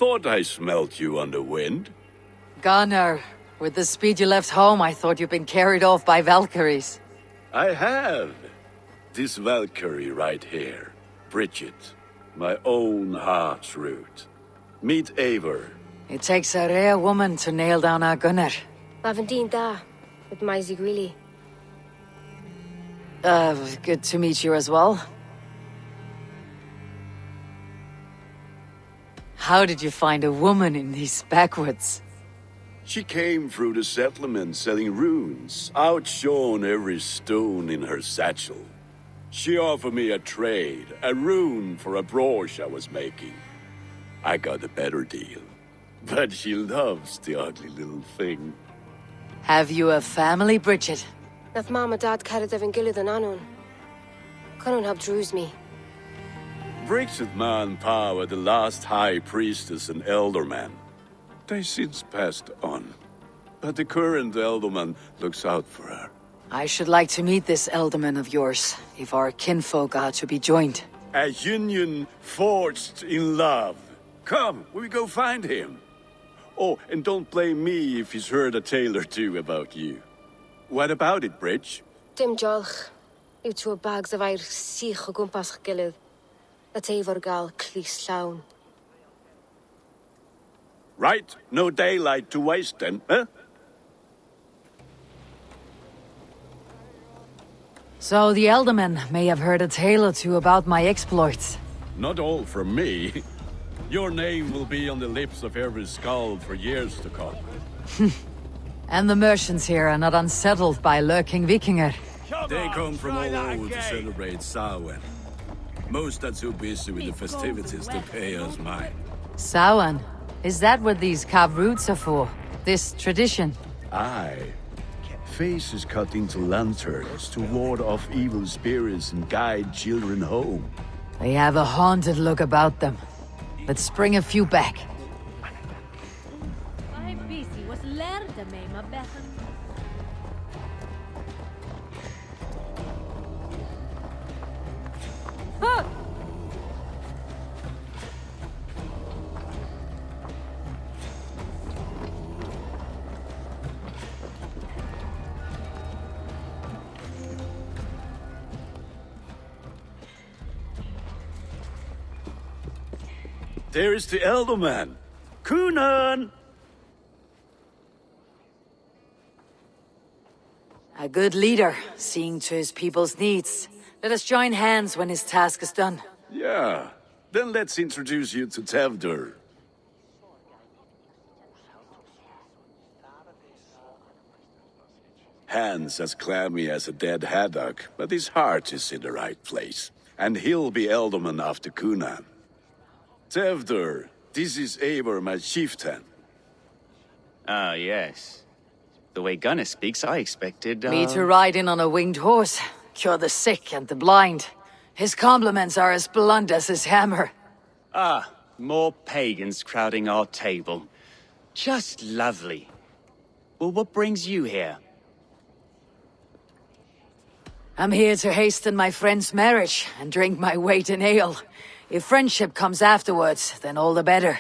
thought I smelt you on the wind. Gunnar, with the speed you left home, I thought you'd been carried off by Valkyries. I have. This Valkyrie right here. Bridget. My own heart's root. Meet Eivor. It takes a rare woman to nail down our Gunnar. Lavendine da, with Maisie Greeley. Good to meet you as well. How did you find a woman in these backwoods? She came through the settlement selling runes, outshone every stone in her satchel. She offered me a trade, a rune for a brooch I was making. I got a better deal. But she loves the ugly little thing. Have you a family, Bridget? Nath Mom and Dad carried Evan Gillid and Anun. Cannon have drews me. Bridget Man Pa were the last high priestess and elderman. They since passed on. But the current elderman looks out for her. I should like to meet this elderman of yours, if our kinfolk are to be joined. A union forged in love. Come, we go find him. Oh, and don't blame me if he's heard a tale or two about you. What about it, Bridge? Dim jolch. Yw tŵ bags of air sich o gwmpas gilydd. A teifr gal clis llawn. Right, no daylight to waste then, huh? So the eldermen may have heard a tale or two about my exploits. Not all from me. Your name will be on the lips of every skald for years to come. And the merchants here are not unsettled by lurking Vikinger. They come from all over to celebrate Samhain. Most are too busy with the festivities to pay us mind. Samhain? Is that what these carved roots are for? This tradition? Aye. Faces cut into lanterns to ward off evil spirits and guide children home. They have a haunted look about them. Let's bring a few back. There is the elderman. Kunan! A good leader, seeing to his people's needs. Let us join hands when his task is done. Yeah. Then let's introduce you to Tevdur. Hands as clammy as a dead haddock, but his heart is in the right place. And he'll be elderman after Kunan. Tevdur, this is Eivor, my chieftain. Ah, yes. The way Gunnar speaks, I expected, Me to ride in on a winged horse, cure the sick and the blind. His compliments are as blunt as his hammer. Ah, more pagans crowding our table. Just lovely. Well, what brings you here? I'm here to hasten my friend's marriage and drink my weight in ale. If friendship comes afterwards, then all the better.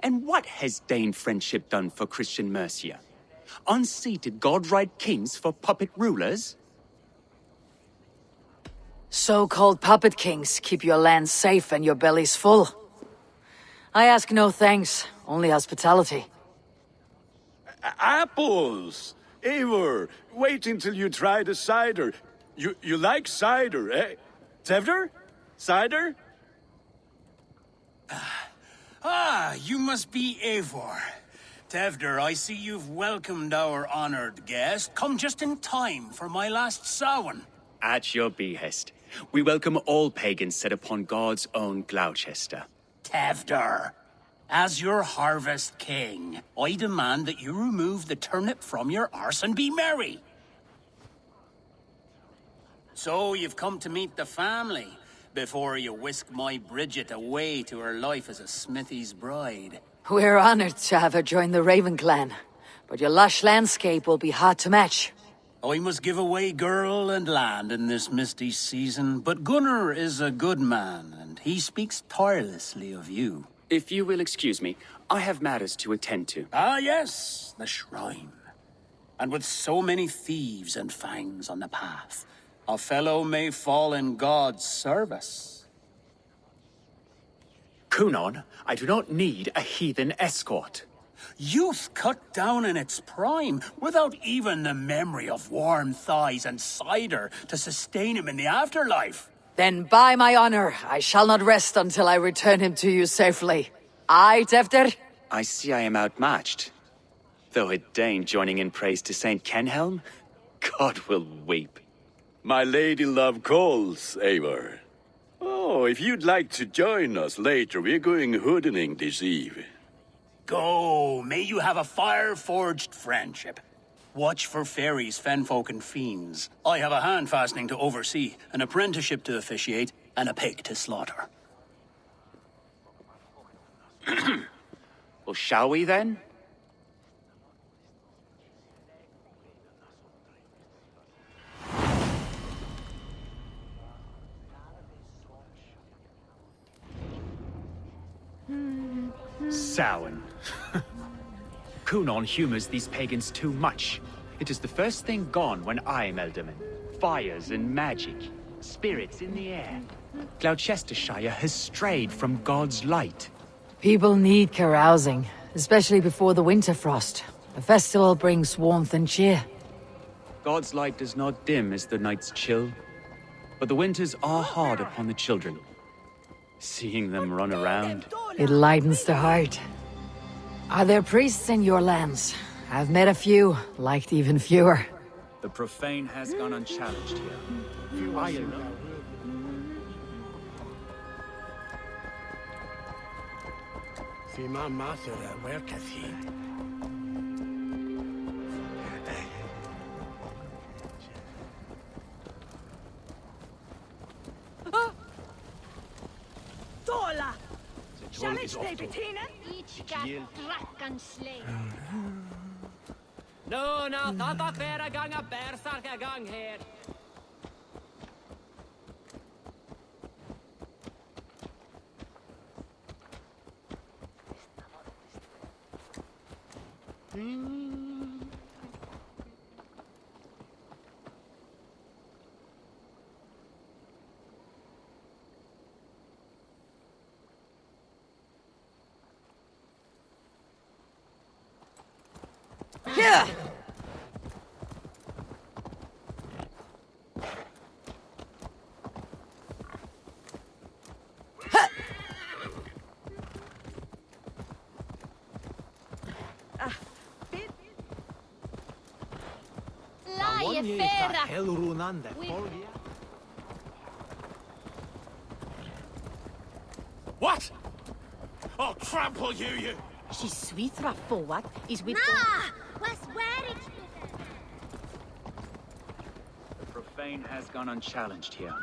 And what has Dane friendship done for Christian Mercia? Unseated godright kings for puppet rulers? So-called puppet kings keep your lands safe and your bellies full. I ask no thanks, only hospitality. Apples! Eivor, wait until you try the cider. You like cider, eh? Tevdur? Cider? Ah, you must be Eivor. Tevdur, I see you've welcomed our honored guest. Come just in time for my last Samhain. At your behest. We welcome all pagans set upon God's own Gloucester. Tevdur, as your harvest king, I demand that you remove the turnip from your arse and be merry. So you've come to meet the family, before you whisk my Bridget away to her life as a smithy's bride. We're honored to have her join the Raven clan, but your lush landscape will be hard to match. I must give away girl and land in this misty season, but Gunnar is a good man, and he speaks tirelessly of you. If you will excuse me, I have matters to attend to. Ah, yes, the shrine. And with so many thieves and fangs on the path, a fellow may fall in God's service. Kunon, I do not need a heathen escort. Youth cut down in its prime, without even the memory of warm thighs and cider to sustain him in the afterlife. Then by my honor, I shall not rest until I return him to you safely. Aye, Tefter? I see I am outmatched. Though a Dane joining in praise to Saint Kenhelm, God will weep. My lady love calls, Eivor. Oh, if you'd like to join us later, we're going hoodening this eve. Go, may you have a fire-forged friendship. Watch for fairies, fenfolk, and fiends. I have a hand fastening to oversee, an apprenticeship to officiate, and a pig to slaughter. Well, shall we then? Samhain. Kunon humors these pagans too much. It is the first thing gone when I am Elderman. Fires and magic. Spirits in the air. Gloucestershire has strayed from God's light. People need carousing, especially before the winter frost. A festival brings warmth and cheer. God's light does not dim as the nights chill, but the winters are hard upon the children. Seeing them run around. It lightens the heart. Are there priests in your lands? I've met a few, liked even fewer. The profane has gone unchallenged here. I alone. See my master at worketh he. Dola! Challenge they Bettina? Each got track and slay. No, thought fair a gang a bearsark a gang here. Yeah! Lie fera. What? I'll trample you! She's sweet forward is with Was where it The profane has gone unchallenged here.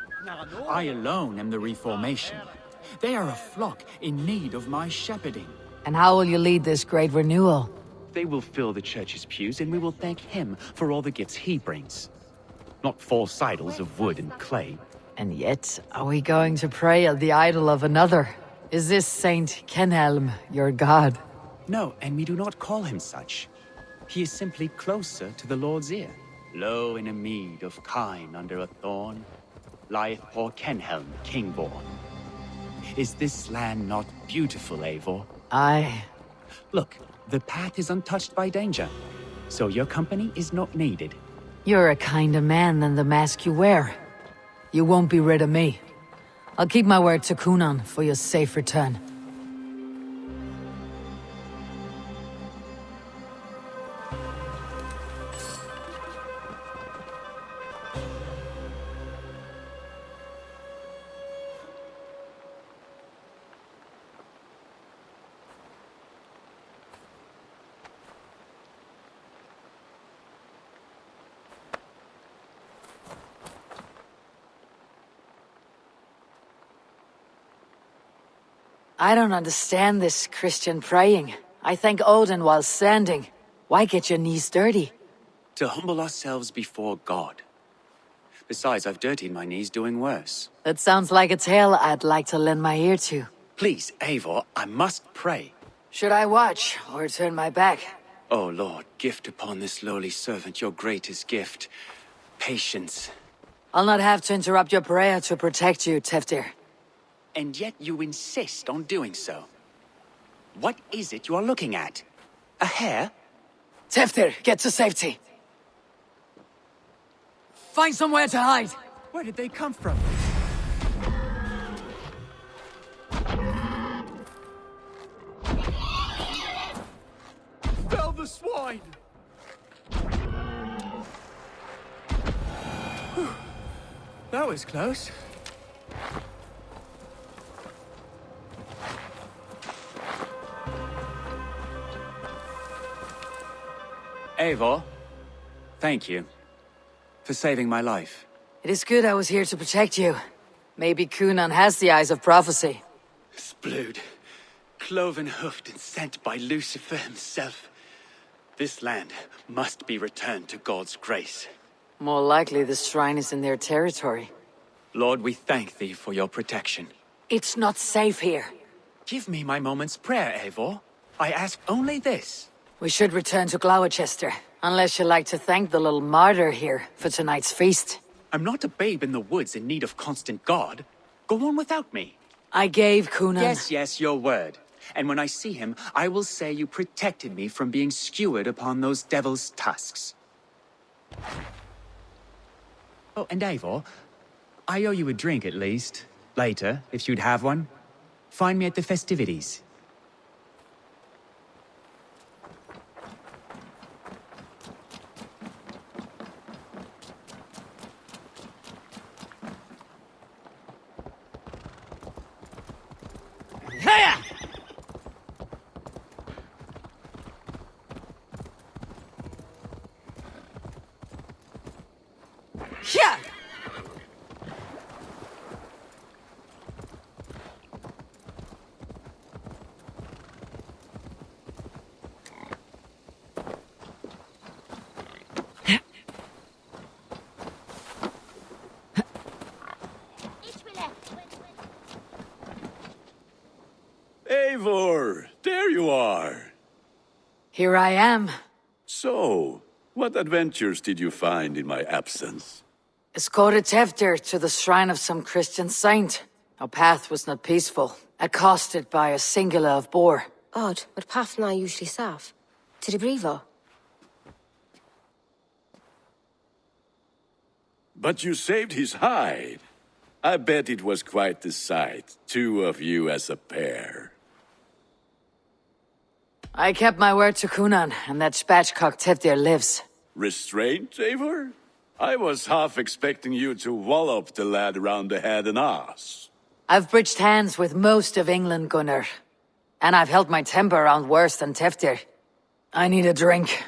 I alone am the reformation. They are a flock in need of my shepherding. And how will you lead this great renewal? They will fill the church's pews, and we will thank him for all the gifts he brings. Not false idols of wood and clay. And yet, are we going to pray at the idol of another? Is this Saint Kenhelm your god? No, and we do not call him such. He is simply closer to the Lord's ear. Low in a mead of kine under a thorn, lieth poor Kenhelm, king-born. Is this land not beautiful, Eivor? Aye. Look, the path is untouched by danger, so your company is not needed. You're a kinder man than the mask you wear. You won't be rid of me. I'll keep my word to Kunon for your safe return. I don't understand this Christian praying. I thank Odin while standing. Why get your knees dirty? To humble ourselves before God. Besides, I've dirtied my knees doing worse. That sounds like a tale I'd like to lend my ear to. Please, Eivor, I must pray. Should I watch or turn my back? O Lord, gift upon this lowly servant your greatest gift. Patience. I'll not have to interrupt your prayer to protect you, Teftir. And yet you insist on doing so. What is it you are looking at? A hare? Teftir, get to safety. Find somewhere to hide. Where did they come from? Fell the swine! That was close. Eivor, thank you for saving my life. It is good I was here to protect you. Maybe Cunan has the eyes of prophecy. Splood, cloven-hoofed and sent by Lucifer himself. This land must be returned to God's grace. More likely the shrine is in their territory. Lord, we thank thee for your protection. It's not safe here. Give me my moment's prayer, Eivor. I ask only this. We should return to Gloucester, unless you like to thank the little martyr here for tonight's feast. I'm not a babe in the woods in need of constant guard. Go on without me. I gave Cunan... Yes, your word. And when I see him, I will say you protected me from being skewered upon those devil's tusks. Oh, and Eivor, I owe you a drink at least. Later, if you'd have one. Find me at the festivities. Yeah! Eivor, there you are. Here I am. So, what adventures did you find in my absence? Escorted Teftir to the shrine of some Christian saint. Our path was not peaceful, accosted by a singular of boar. Odd, but path na usually safe. To the brievo. But you saved his hide. I bet it was quite the sight, two of you as a pair. I kept my word to Cunan, and that spatchcock Teftir lives. Restraint, Eivor? I was half expecting you to wallop the lad around the head and ass. I've bridged hands with most of England, Gunnar. And I've held my temper around worse than Teftir. I need a drink.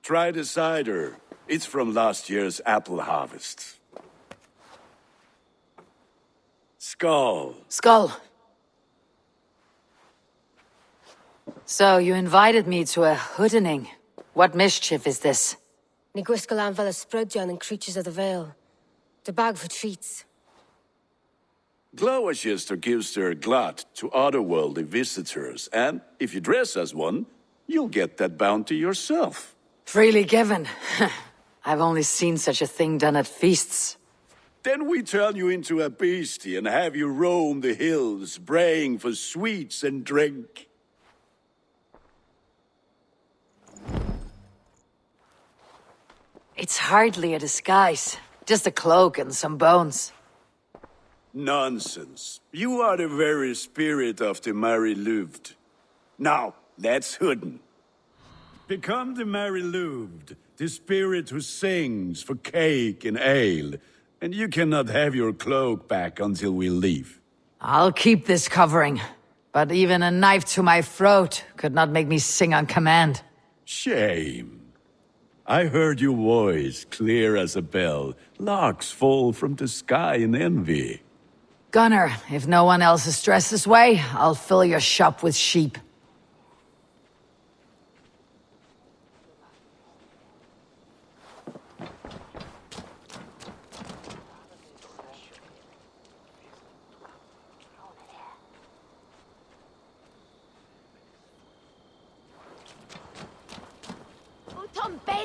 Try the cider. It's from last year's apple harvest. Skull. Skull. So, you invited me to a hoodening. What mischief is this? Ni gwisgal an fel ysbrydion and creatures of the Vale. The bag for treats. Gloucester gives their glut to otherworldly visitors, and if you dress as one, you'll get that bounty yourself. Freely given. I've only seen such a thing done at feasts. Then we turn you into a beastie and have you roam the hills, braying for sweets and drink. It's hardly a disguise. Just a cloak and some bones. Nonsense. You are the very spirit of the Mary Louved. Now, let's hooden. Become the Mary Louved, the spirit who sings for cake and ale, and you cannot have your cloak back until we leave. I'll keep this covering, but even a knife to my throat could not make me sing on command. Shame. I heard your voice clear as a bell. Larks fall from the sky in envy. Gunnar, if no one else is dressed this way, I'll fill your shop with sheep.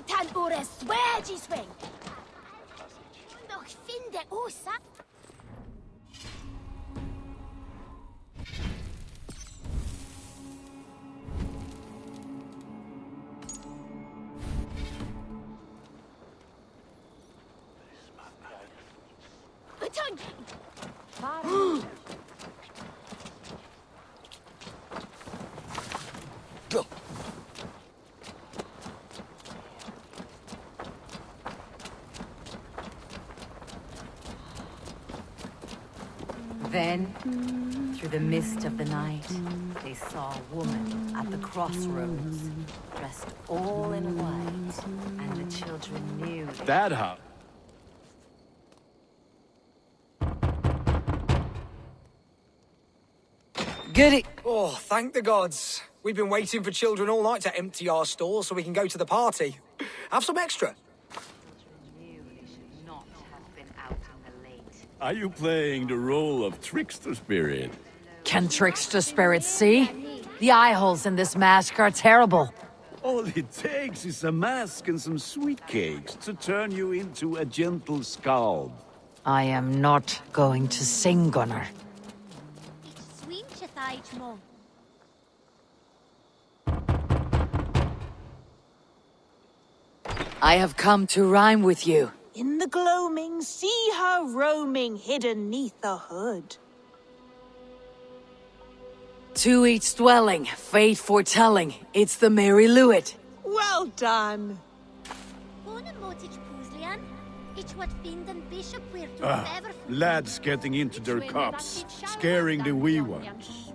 Etan ure swedgy swing. Nog finde osa. Then, through the mist of the night, they saw a woman at the crossroads, dressed all in white, and the children knew That how? Goody. Oh, thank the gods. We've been waiting for children all night to empty our stores so we can go to the party. Have some extra. knew they should not have been out in the late. Are you playing the role of trickster spirit? Can trickster spirits see? The eye holes in this mask are terrible. All it takes is a mask and some sweet cakes to turn you into a gentle scald. I am not going to sing, Gunnar. Swim chithait mo. I have come to rhyme with you. In the gloaming, see her roaming hidden neath the hood. To each dwelling, fate foretelling, it's the Mary Lewit. Well done. Bona motage Puslian. It's what Finden Bishop we're to ever. Lads getting into their cups, scaring the wee ones.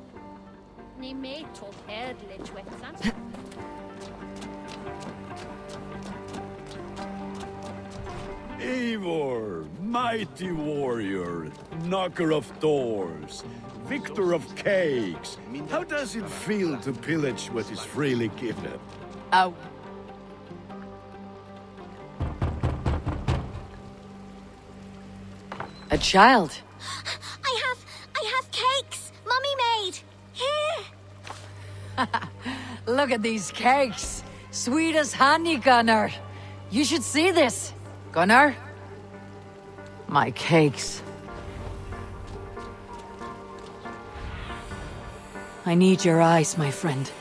Ni me to herdle twetsan. Eivor, mighty warrior, knocker of doors, victor of cakes. How does it feel to pillage what is freely given? A child. I have cakes. Mummy made. Here. Look at these cakes. Sweet as honey, Gunnar. You should see this. Gunnar? My cakes. I need your eyes, my friend.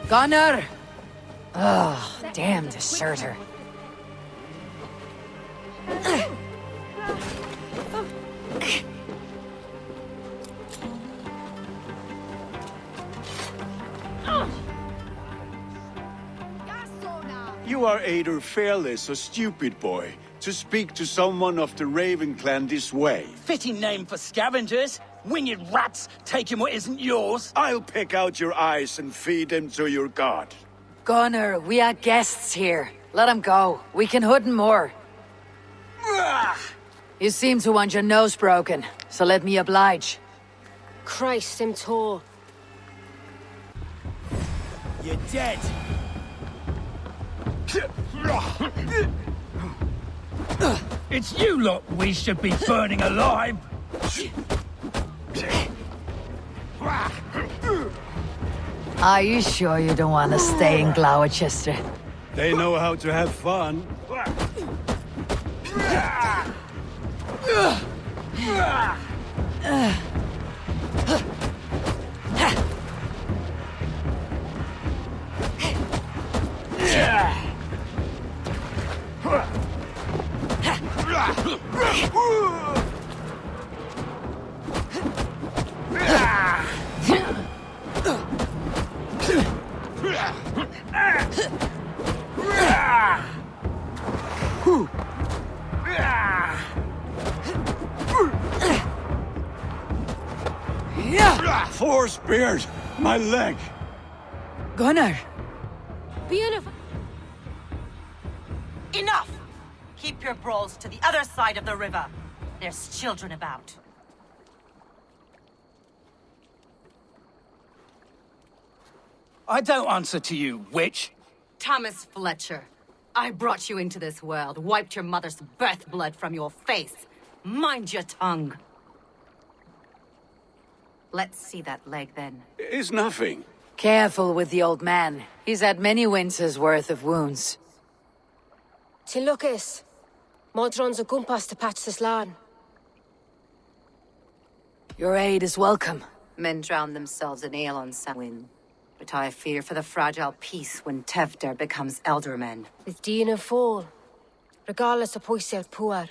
Gunnar! Oh, damn deserter. You are either fearless or stupid, boy, to speak to someone of the Raven clan this way. Fitting name for scavengers. Winged rats taking what isn't yours. I'll pick out your eyes and feed them to your god. Gunnar, we are guests here. Let him go. We can hood him more. You seem to want your nose broken, so let me oblige. Christ him tore. You're dead. It's you lot we should be burning alive. Are you sure you don't want to stay in Gloucester? They know how to have fun. Four spears! My leg! Gunnar! Beautiful. Enough! Keep your brawls to the other side of the river. There's children about. I don't answer to you, witch. Thomas Fletcher, I brought you into this world, wiped your mother's birth blood from your face. Mind your tongue. Let's see that leg then. It's nothing. Careful with the old man. He's had many winters' worth of wounds. Till Lucas. Modron's a gumpas to patch this land. Your aid is welcome. Men drown themselves in ale on Samhain. But I fear for the fragile peace when Tevder becomes eldermen. With Dean and fall. Regardless of poisier poor.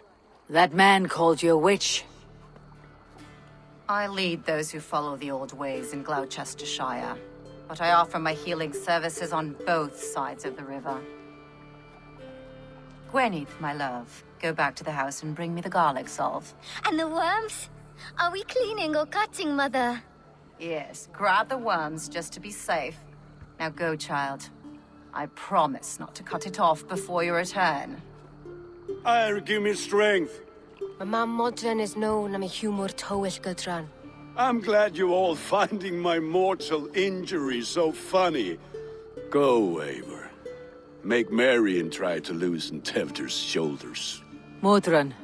That man called you a witch. I lead those who follow the old ways in Gloucestershire. But I offer my healing services on both sides of the river. Gweneth, my love, go back to the house and bring me the garlic salve. And the worms? Are we cleaning or cutting, Mother? Yes, grab the worms just to be safe. Now go, child. I promise not to cut it off before you return. Give me strength. My mam Modron is known am a humor towish gudran. I'm glad you're all finding my mortal injury so funny. Go, Eivor. Make merry and try to loosen Tevder's shoulders. Modron,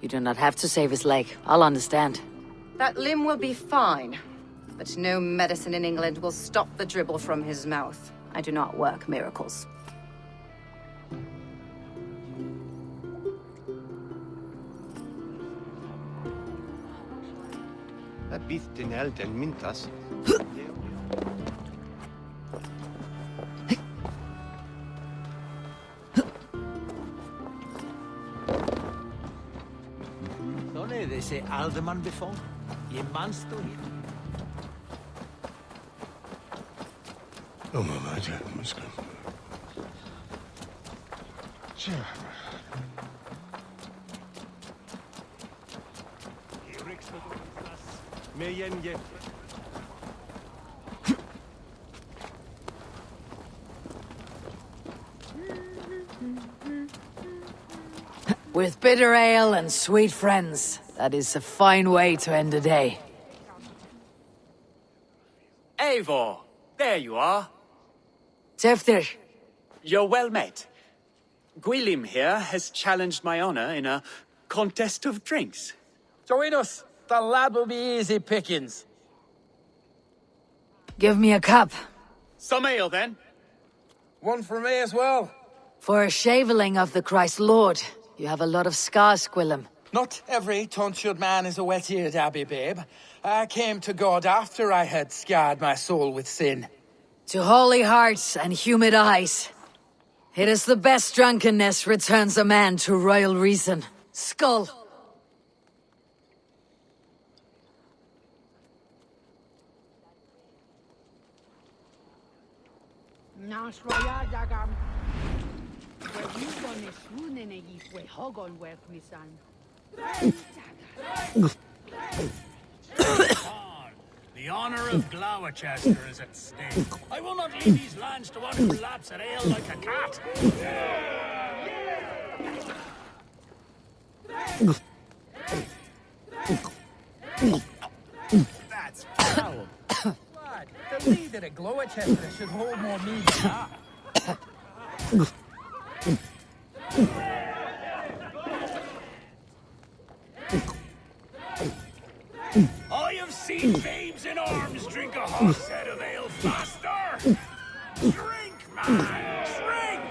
you do not have to save his leg. I'll understand. That limb will be fine. But no medicine in England will stop the dribble from his mouth. I do not work miracles. mintas. Sonne de se alderman before. Je mansto hier. Oh, my God, let's go. With bitter ale and sweet friends, that is a fine way to end a day. Eivor, there you are. Tevder, You're well met. Gwilym here has challenged my honor in a contest of drinks. Join us. The lad will be easy pickings. give me a cup. Some ale, then. One for me as well. For a shaveling of the Christ Lord, you have a lot of scars, Gwilym. Not every tonsured man is a wet-eared abbey, babe. I came to God after I had scarred my soul with sin. To holy hearts and humid eyes. It is the best drunkenness returns a man to royal reason. Skull! Nas roiar dagam. Where you gonna swoon in a yeast way hogon worth me son. The honor of Gloucester is at stake. I will not leave these lands to one who laps at ale like a cat. That's foul. Lad, the leader of Gloucester should hold more meat than that. I have seen babes in arms drink a hogshead of ale faster. Drink, man, drink!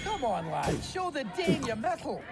Come on, lad. Show the Dane your mettle.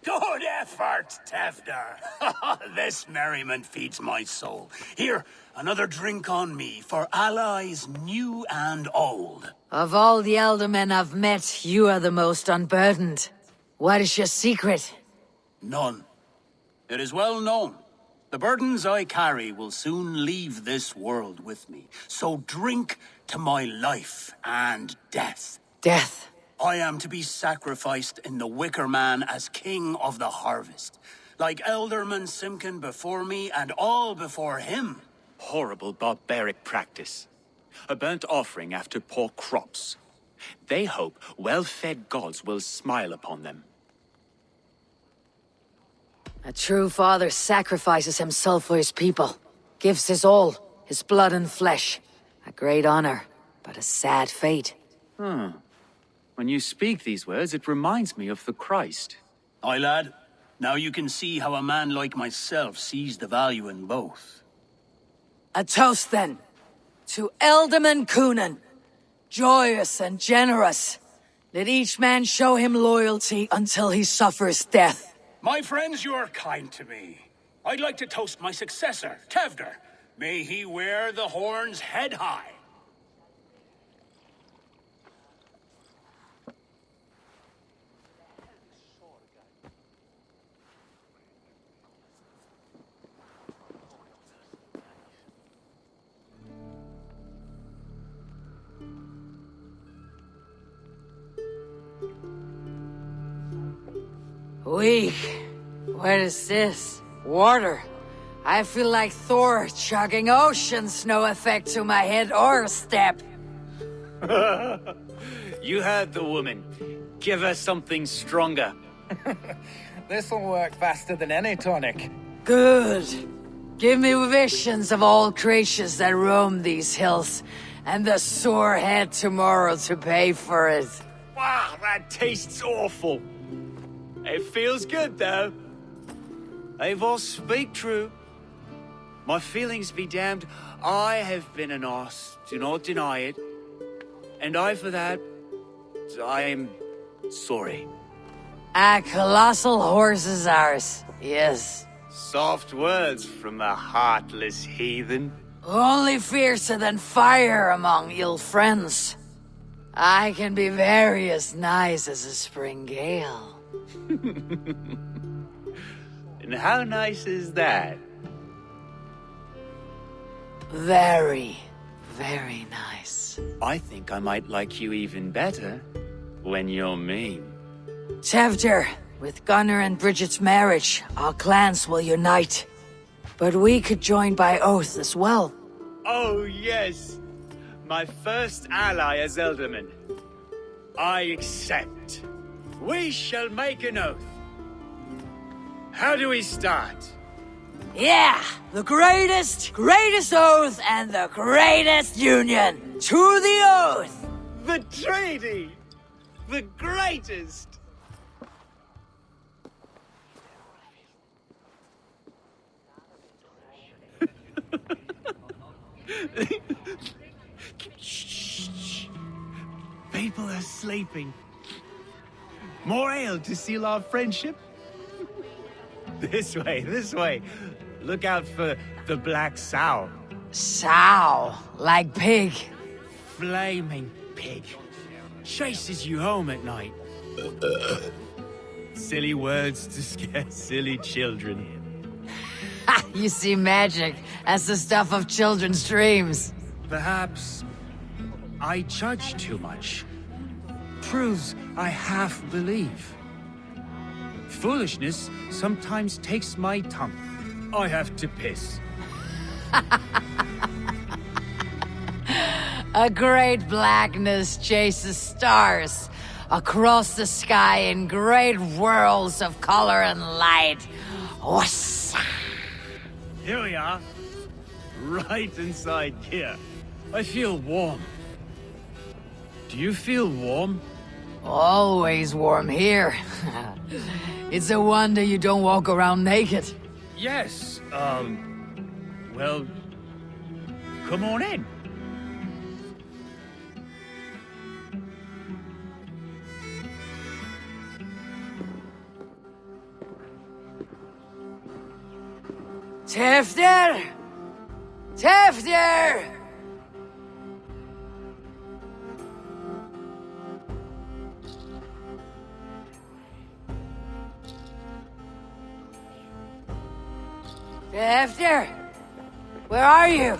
Good effort, Tevder. This merriment feeds my soul. Here, another drink on me for allies new and old. Of all the elder men I've met, you are the most unburdened. What is your secret? None. It is well known. The burdens I carry will soon leave this world with me. So drink to my life and death. Death? I am to be sacrificed in the Wicker Man as king of the harvest. Like Elderman Simkin before me and all before him. Horrible barbaric practice. A burnt offering after poor crops. They hope well-fed gods will smile upon them. A true father sacrifices himself for his people. Gives his all, his blood and flesh. A great honor, but a sad fate. When you speak these words, it reminds me of the Christ. Aye, lad. Now you can see how a man like myself sees the value in both. A toast, then, to Elderman Coonan. Joyous and generous. Let each man show him loyalty until he suffers death. My friends, you are kind to me. I'd like to toast my successor, Tevder. May he wear the horns head high. Weak. What is this? Water. I feel like Thor chugging oceans. No effect to my head or step. You heard the woman. Give her something stronger. This'll work faster than any tonic. Good. Give me visions of all creatures that roam these hills, and the sore head tomorrow to pay for it. Wow, that tastes awful. It feels good, though. Eivor, speak true. My feelings be damned. I have been an arse, do not deny it. And for that, I am sorry. A colossal horse is ours, yes. Soft words from a heartless heathen. Only fiercer than fire among ill friends. I can be very as nice as a spring gale. And how nice is that? Very, very nice. I think I might like you even better when you're mean. Tevder, with Gunnar and Bridget's marriage, our clans will unite. But we could join by oath as well. Oh, yes. My first ally as Elderman. I accept. We shall make an oath. How do we start? Yeah! The greatest oath and the greatest union! To the oath! The treaty! The greatest! Shh. People are sleeping. More ale to seal our friendship? This way. Look out for the black sow. Sow, like pig. Flaming pig. Chases you home at night. Silly words to scare silly children. You see magic as the stuff of children's dreams. Perhaps I judge too much. Proves I half believe. Foolishness sometimes takes my tongue. I have to piss. A great blackness chases stars across the sky in great whirls of color and light. Whoosh! Here we are. Right inside here. I feel warm. Do you feel warm? Always warm here. It's a wonder you don't walk around naked. Yes, well, come on in. Tevder! Tevder! After? Where are you?